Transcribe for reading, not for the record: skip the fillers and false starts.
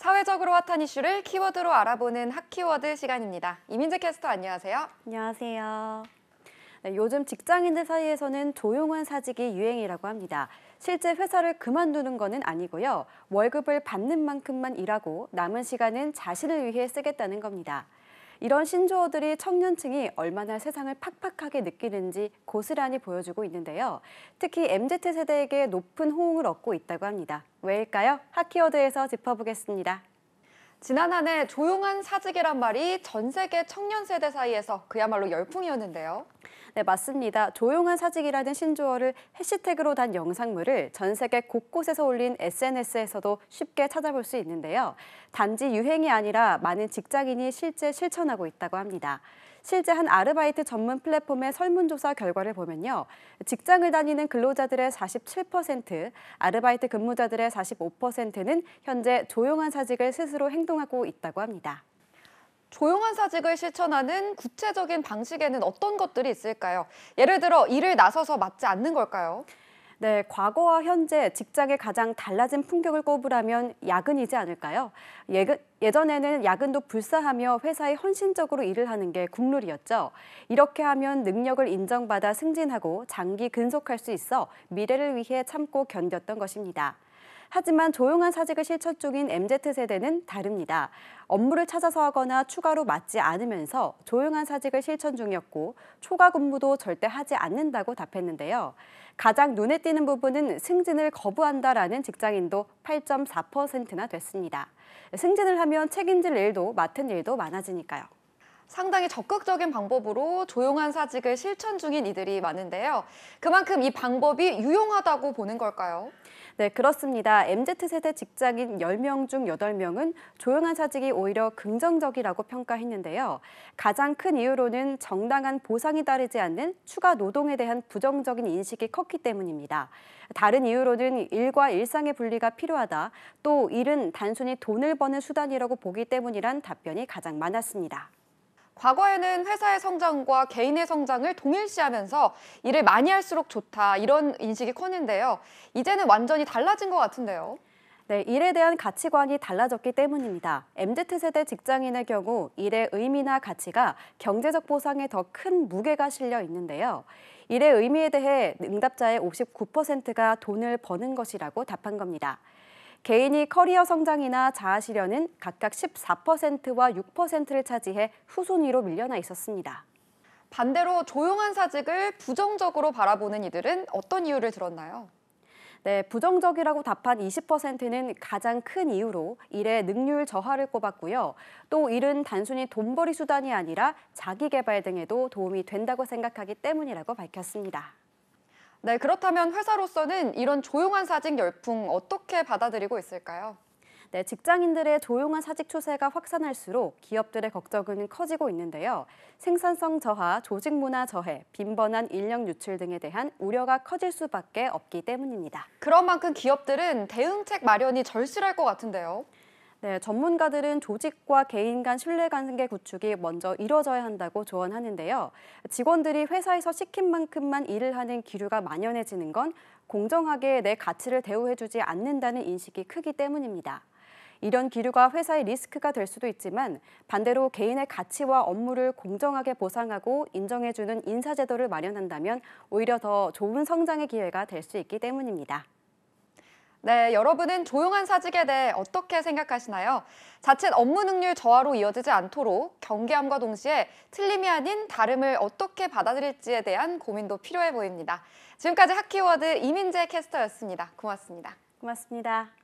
사회적으로 핫한 이슈를 키워드로 알아보는 핫키워드 시간입니다. 이민재 캐스터 안녕하세요. 안녕하세요. 네, 요즘 직장인들 사이에서는 조용한 사직이 유행이라고 합니다. 실제 회사를 그만두는 것은 아니고요. 월급을 받는 만큼만 일하고 남은 시간은 자신을 위해 쓰겠다는 겁니다. 이런 신조어들이 청년층이 얼마나 세상을 팍팍하게 느끼는지 고스란히 보여주고 있는데요. 특히 MZ세대에게 높은 호응을 얻고 있다고 합니다. 왜일까요? 핫키워드에서 짚어보겠습니다. 지난 한 해 조용한 사직이란 말이 전 세계 청년 세대 사이에서 그야말로 열풍이었는데요. 네, 맞습니다. 조용한 사직이라는 신조어를 해시태그로 단 영상물을 전 세계 곳곳에서 올린 SNS에서도 쉽게 찾아볼 수 있는데요. 단지 유행이 아니라 많은 직장인이 실제 실천하고 있다고 합니다. 실제 한 아르바이트 전문 플랫폼의 설문조사 결과를 보면요. 직장을 다니는 근로자들의 47%, 아르바이트 근무자들의 45%는 현재 조용한 사직을 스스로 행동하고 있다고 합니다. 조용한 사직을 실천하는 구체적인 방식에는 어떤 것들이 있을까요? 예를 들어 일을 나서서 맡지 않는 걸까요? 네, 과거와 현재 직장의 가장 달라진 풍경을 꼽으라면 야근이지 않을까요? 예전에는 야근도 불사하며 회사에 헌신적으로 일을 하는 게 국룰이었죠. 이렇게 하면 능력을 인정받아 승진하고 장기 근속할 수 있어 미래를 위해 참고 견뎠던 것입니다. 하지만 조용한 사직을 실천 중인 MZ세대는 다릅니다. 업무를 찾아서 하거나 추가로 맡지 않으면서 조용한 사직을 실천 중이었고 초과 근무도 절대 하지 않는다고 답했는데요. 가장 눈에 띄는 부분은 승진을 거부한다라는 직장인도 8.4%나 됐습니다. 승진을 하면 책임질 일도 맡은 일도 많아지니까요. 상당히 적극적인 방법으로 조용한 사직을 실천 중인 이들이 많은데요. 그만큼 이 방법이 유용하다고 보는 걸까요? 네, 그렇습니다. MZ세대 직장인 10명 중 8명은 조용한 사직이 오히려 긍정적이라고 평가했는데요. 가장 큰 이유로는 정당한 보상이 따르지 않는 추가 노동에 대한 부정적인 인식이 컸기 때문입니다. 다른 이유로는 일과 일상의 분리가 필요하다, 또 일은 단순히 돈을 버는 수단이라고 보기 때문이란 답변이 가장 많았습니다. 과거에는 회사의 성장과 개인의 성장을 동일시하면서 일을 많이 할수록 좋다 이런 인식이 컸는데요. 이제는 완전히 달라진 것 같은데요. 네, 일에 대한 가치관이 달라졌기 때문입니다. MZ세대 직장인의 경우 일의 의미나 가치가 경제적 보상에 더 큰 무게가 실려 있는데요. 일의 의미에 대해 응답자의 59%가 돈을 버는 것이라고 답한 겁니다. 개인이 커리어 성장이나 자아 실현은 각각 14%와 6%를 차지해 후순위로 밀려나 있었습니다. 반대로 조용한 사직을 부정적으로 바라보는 이들은 어떤 이유를 들었나요? 네, 부정적이라고 답한 20%는 가장 큰 이유로 일의 능률 저하를 꼽았고요. 또 일은 단순히 돈벌이 수단이 아니라 자기 개발 등에도 도움이 된다고 생각하기 때문이라고 밝혔습니다. 네, 그렇다면 회사로서는 이런 조용한 사직 열풍 어떻게 받아들이고 있을까요? 네, 직장인들의 조용한 사직 추세가 확산할수록 기업들의 걱정은 커지고 있는데요. 생산성 저하, 조직 문화 저해, 빈번한 인력 유출 등에 대한 우려가 커질 수밖에 없기 때문입니다. 그런 만큼 기업들은 대응책 마련이 절실할 것 같은데요. 네, 전문가들은 조직과 개인 간 신뢰관계 구축이 먼저 이뤄져야 한다고 조언하는데요. 직원들이 회사에서 시킨 만큼만 일을 하는 기류가 만연해지는 건 공정하게 내 가치를 대우해주지 않는다는 인식이 크기 때문입니다. 이런 기류가 회사의 리스크가 될 수도 있지만 반대로 개인의 가치와 업무를 공정하게 보상하고 인정해주는 인사제도를 마련한다면 오히려 더 좋은 성장의 기회가 될 수 있기 때문입니다. 네, 여러분은 조용한 사직에 대해 어떻게 생각하시나요? 자칫 업무 능률 저하로 이어지지 않도록 경계함과 동시에 틀림이 아닌 다름을 어떻게 받아들일지에 대한 고민도 필요해 보입니다. 지금까지 핫키워드 이민재 캐스터였습니다. 고맙습니다. 고맙습니다.